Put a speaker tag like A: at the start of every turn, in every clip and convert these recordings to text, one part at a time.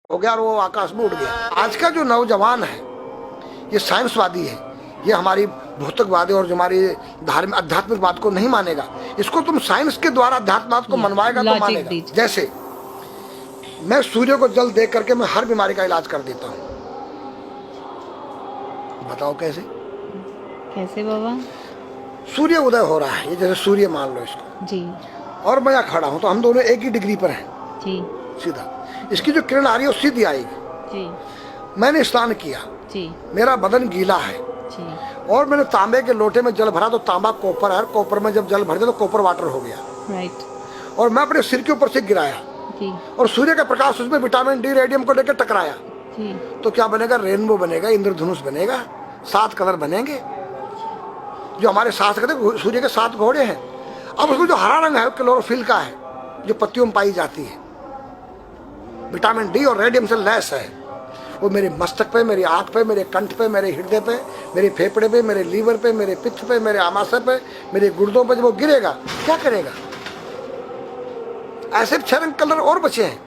A: हो गया और वो आकाश में उड़ गया। आज का जो नौजवान है ये साइंसवादी है, ये हमारी भौतिकवादी और जो हमारी धार्मिक आध्यात्मिक बात को नहीं मानेगा। इसको तुम साइंस के द्वारा अध्यात्म को मनवाएगा तो मानेगा। जैसे मैं सूर्य को जल दे करके मैं हर बीमारी का इलाज कर देता हूँ। बताओ कैसे?
B: कैसे बाबा?
A: सूर्य उदय हो रहा है, ये जैसे सूर्य मान लो इसको
B: जी,
A: और मैं यहाँ खड़ा हूँ तो हम दोनों एक ही डिग्री पर हैं
B: जी,
A: सीधा। इसकी जो किरण आ रही है वो सीधी आएगी।
B: जी,
A: मैंने स्नान किया, जी, मेरा बदन गीला है, जी, और मैंने तांबे के लोटे में जल भरा तो तांबा कॉपर है, कॉपर में जब जल भर दिया तो कॉपर वाटर हो गया, राइट। और मैं अपने सिर के ऊपर से गिराया जी, और सूर्य का प्रकाश उसमें विटामिन डी रेडियम को लेकर टकराया जी, तो क्या बनेगा? रेनबो बनेगा, इंद्रधनुष बनेगा, 7 कलर बनेंगे। जो हमारे शास्त्र कहते सूर्य के 7 घोड़े हैं। अब उसमें जो हरा रंग है वो क्लोरोफिल का है, जो पत्तियों में पाई जाती है, विटामिन डी और रेडियम से लैस है। वो मेरे मस्तक पे, मेरी आंख पे, मेरे कंठ पे, मेरे हृदय पे, मेरे फेफड़े पे, मेरे लीवर पे, मेरे पित्त पे, मेरे आमाशय पे, मेरे गुर्दों पे जब वो गिरेगा क्या करेगा? ऐसे 6 रंग कलर और बचे हैं,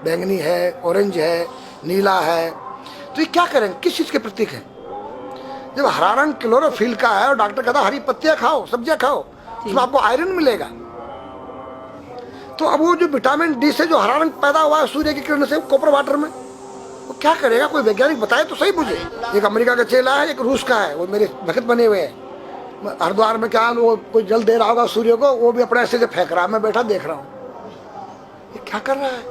A: बैंगनी है, ऑरेंज है, नीला है। तो ये क्या करेंगे? किस चीज के प्रतीक है? जब हरा रंग क्लोरोफिल का है और डॉक्टर कहता हरी पत्तियां खाओ, सब्जियां खाओ, उसमें आपको आयरन मिलेगा। तो अब वो जो विटामिन डी से जो हरा रंग पैदा हुआ है सूर्य की किरण से कॉपर वाटर में, वो क्या करेगा? कोई वैज्ञानिक बताए तो सही मुझे। एक अमेरिका का चेला है, एक रूस का है, वो मेरे भक्त बने हुए हैं। हरिद्वार में क्या वो कोई जल दे रहा होगा सूर्य को, वो भी अपने ऐसे से फेंक रहा है, मैं बैठा देख रहा हूँ ये क्या कर रहा है।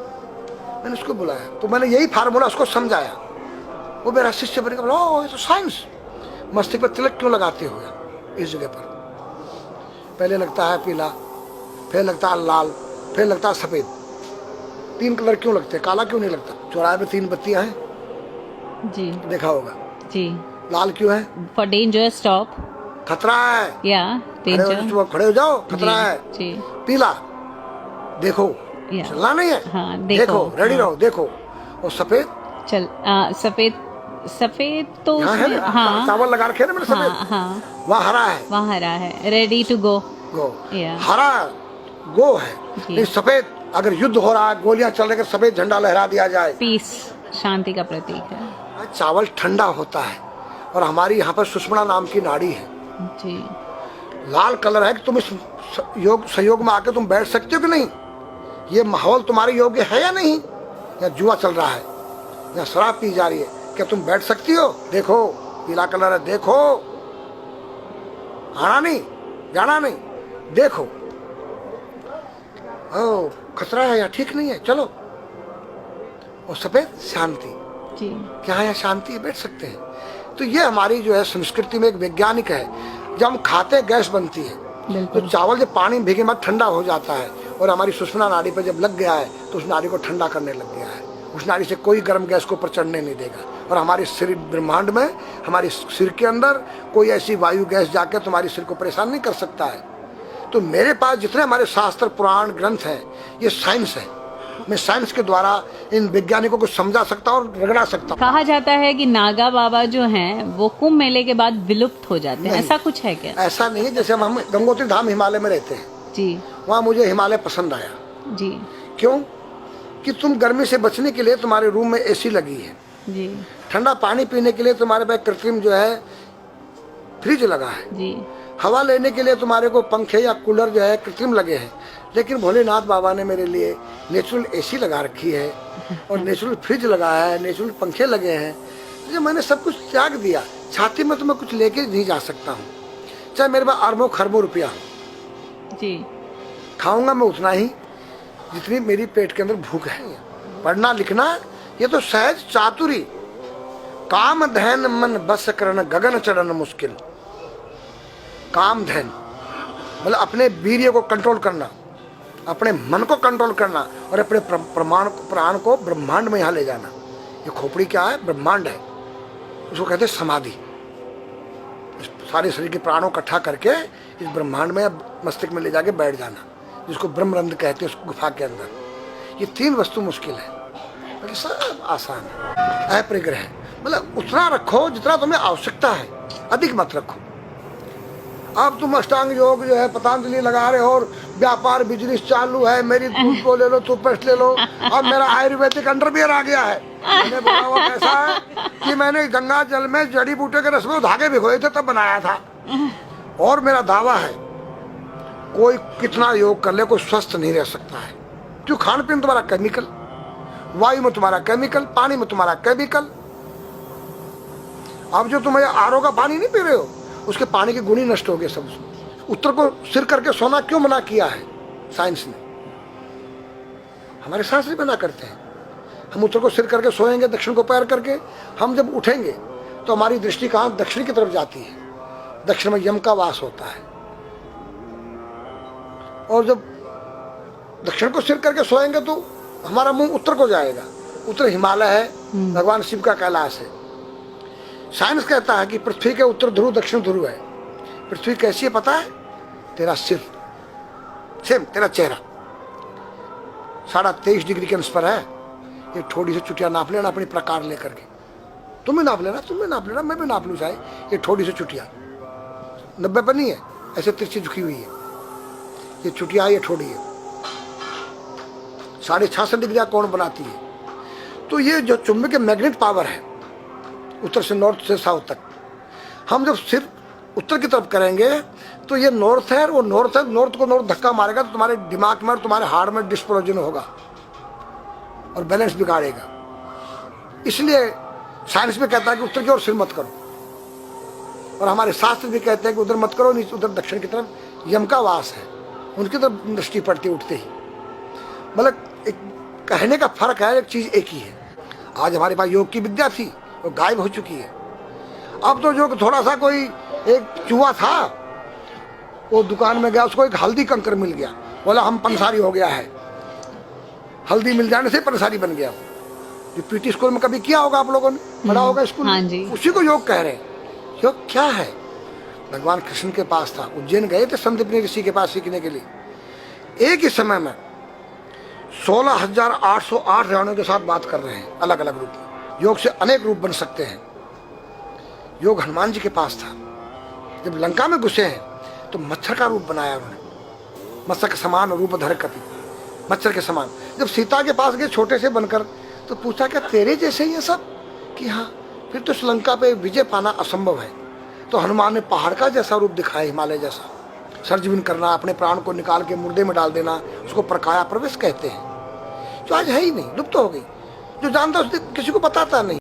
A: मैंने उसको बुलाया तो मैंने यही फार्मूला उसको समझाया। वो मेरा शिष्य बनेगा, बोला ओ ये तो साइंस। मस्तिष्क पर तिलक क्यों लगाते हो इस जगह पर? पहले लगता है पीला, फिर लगता है लाल, फिर लगता है सफेद। 3 कलर क्यों लगते हैं? काला क्यों नहीं लगता? चौराहे पे 3 बत्तियां हैं जी, देखा होगा जी। लाल क्यों है?
B: फॉर डेंजर, स्टॉप,
A: खतरा है, या डेंजर, खड़े हो जाओ, खतरा है जी। पीला देखो, चलना नहीं है, हाँ, देखो, रेडी रहो, देखो। और सफेद चल,
B: सफेद, सफेद तो उसमें,
A: हाँ, चावल लगा रखे ना मैंने सफेद,
B: हाँ, हाँ,
A: वहाँ हरा है,
B: वहाँ हरा है, रेडी टू गो,
A: गो, हरा गो है। सफेद अगर युद्ध हो रहा है, गोलियां चल रही, सफेद झंडा लहरा दिया जाए, पीस,
B: शांति का प्रतीक है।
A: चावल ठंडा होता है और हमारी यहाँ पर सुषुम्ना नाम की नाड़ी है जी। लाल कलर है कि तुम इस योग सहयोग में आके तुम बैठ सकते हो कि नहीं? ये माहौल तुम्हारे योग्य है या नहीं? या जुआ चल रहा है, या शराब पी जा रही है, क्या तुम बैठ सकती हो? देखो पीला कलर है, देखो, आना नहीं, जाना नहीं, देखो। ओ खतरा है या ठीक नहीं है, चलो। और सफेद शांति जी, क्या यहाँ शांति है, बैठ सकते हैं। तो ये हमारी जो है संस्कृति में एक वैज्ञानिक है। जब हम खाते हैं गैस बनती है, तो चावल जब पानी भीगे में ठंडा हो जाता है और हमारी सुषुम्ना नाड़ी पर जब लग गया है तो उस नाड़ी को ठंडा करने लग गया है। उस नाड़ी से कोई गर्म गैस को ऊपर चढ़ने नहीं देगा। और हमारे सिर ब्रह्मांड में, हमारे सिर के अंदर कोई ऐसी वायु गैस जाकर तुम्हारे सिर को परेशान नहीं कर सकता है। तो मेरे पास जितने हमारे शास्त्र पुराण ग्रंथ हैं ये साइंस है। मैं साइंस के द्वारा इन वैज्ञानिकों को समझा सकता हूँ और रगड़ा सकता हूँ।
B: कहा जाता है कि नागा बाबा जो हैं वो कुंभ मेले के बाद विलुप्त हो जाते हैं, ऐसा कुछ है क्या?
A: ऐसा नहीं है। जैसे हम गंगोत्री धाम हिमालय में रहते हैं जी, वहाँ मुझे हिमालय पसंद आया जी। क्यों? कि तुम गर्मी से बचने के लिए तुम्हारे रूम में एसी लगी है जी, ठंडा पानी पीने के लिए तुम्हारे पास कृत्रिम जो है फ्रिज लगा है जी, हवा लेने के लिए तुम्हारे को पंखे या कूलर जो है कृत्रिम लगे हैं। लेकिन भोलेनाथ बाबा ने मेरे लिए नेचुरल एसी लगा रखी है और नेचुरल फ्रिज लगाया है, नेचुरल पंखे लगे हैं। तो मैंने सब कुछ त्याग दिया। छाती में तो मैं कुछ लेके नहीं जा सकता हूँ, चाहे मेरे पास अरबों खरबों रुपया हो
B: जी,
A: खाऊंगा मैं उतना ही जितनी मेरी पेट के अंदर भूख है। पढ़ना लिखना ये तो सहज चातुरी, काम धैन मन बस करन गगन चढ़न मुश्किल। काम धैन मतलब अपने वीर्य को कंट्रोल करना, अपने मन को कंट्रोल करना और अपने प्राण को ब्रह्मांड में यहाँ ले जाना। ये खोपड़ी क्या है? ब्रह्मांड है, उसको कहते हैं समाधि। सारे शरीर के प्राणों इकट्ठा करके इस ब्रह्मांड में मस्तिष्क में ले जाके बैठ जाना, जिसको ब्रह्मरंध्र कहते हैं, उस गुफा के अंदर। ये 3 वस्तु मुश्किल है, बाकी सब आसान है। अपरिग्रह मतलब उतना रखो जितना तुम्हें आवश्यकता है, अधिक मत रखो। अब तुम अष्टांग योग जो है पतंजलि लगा रहे हो और व्यापार बिजनेस चालू है, मेरी दूध को ले लो, टूथपेस्ट ले लो, अब मेरा आयुर्वेदिक अंडरवियर आ गया है। मैंने बोला वो कैसा है कि मैंने गंगा जल में जड़ी बूटे के रस में धागे भिगोए थे तब बनाया था। और मेरा दावा है कोई कितना योग कर ले कोई स्वस्थ नहीं रह सकता है, क्यों? खान पीन तुम्हारा केमिकल, वायु में तुम्हारा केमिकल, पानी में तुम्हारा केमिकल। अब जो तुम आरओ का पानी नहीं पी रहे हो उसके पानी के गुण ही नष्ट हो गए सब। उत्तर को सिर करके सोना क्यों मना किया है साइंस ने? हमारे शास्त्र मना करते हैं। हम उत्तर को सिर करके सोएंगे, दक्षिण को पैर करके। हम जब उठेंगे तो हमारी दृष्टि कहाँ? दक्षिण की तरफ जाती है। दक्षिण में यम का वास होता है। और जब दक्षिण को सिर करके सोएंगे तो हमारा मुंह उत्तर को जाएगा। उत्तर हिमालय है, भगवान शिव का कैलाश है। साइंस कहता है कि पृथ्वी के उत्तर ध्रुव दक्षिण ध्रुव है। पृथ्वी कैसी है पता है? तेरा सिर, सेम तेरा चेहरा 23.5 डिग्री के अंश पर है। ये थोड़ी सी चुटिया नाप लेना अपनी प्रकार लेकर के। तुम भी नाप लेना, तुम भी नाप लेना, मैं भी नाप लूँ चाहे। ये थोड़ी सी चुटिया 90 पर नहीं है, ऐसे तिरछी झुकी हुई है। ये चुटिया ये थोड़ी है, 66.5 डिग्री कोण बनाती है। तो ये जो चुंबक मैग्नेट पावर है उत्तर से नॉर्थ से साउथ तक, हम जब सिर उत्तर की तरफ करेंगे तो ये नॉर्थ है, वो नॉर्थ है। नॉर्थ को नॉर्थ धक्का मारेगा तो तुम्हारे दिमाग में और तुम्हारे हार्ट में डिस्प्रोजन होगा और बैलेंस बिगाड़ेगा। इसलिए साइंस में कहता है कि उत्तर की ओर सिर मत करो, और हमारे शास्त्र भी कहते हैं कि उधर मत करो, नीचे उधर दक्षिण की तरफ यम का वास है, उनकी तरफ दृष्टि पड़ती उठते ही। मतलब एक कहने का फर्क है, एक चीज एक ही है। आज हमारे पास योग की विद्या थी, वो गायब हो चुकी है। अब तो जो थोड़ा सा कोई एक चूहा था, वो दुकान में गया, उसको एक हल्दी कंकर मिल गया, बोला हम पंसारी हो गया है। हल्दी मिल जाने से पंसारी बन गया। जो पीटी स्कूल में कभी किया होगा आप लोगों ने, पढ़ा होगा स्कूल में।
B: हाँ जी।
A: उसी को योग कह रहे हैं। योग क्या है? भगवान कृष्ण के पास था, उज्जैन गए थे संदीपनी ऋषि के पास सीखने के लिए। एक ही समय में 16,808 रावणों के साथ बात कर रहे हैं, अलग अलग रूप में। योग से अनेक रूप बन सकते हैं। योग हनुमान जी के पास था। जब लंका में घुसे हैं तो मच्छर का रूप बनाया उन्होंने, मत्स्य के समान रूप धर कपि, मच्छर के समान। जब सीता के पास गए छोटे से बनकर, तो पूछा क्या तेरे जैसे ही है सब? कि हाँ। फिर तो श्रीलंका पे विजय पाना असंभव है। तो हनुमान ने पहाड़ का जैसा रूप दिखाया, हिमालय जैसा। सर्जविन करना, अपने प्राण को निकाल के मुर्दे में डाल देना, उसको प्रकाया प्रवेश कहते हैं, जो आज है ही नहीं, लुप्त हो गई। जो जानता है किसी को बताता नहीं।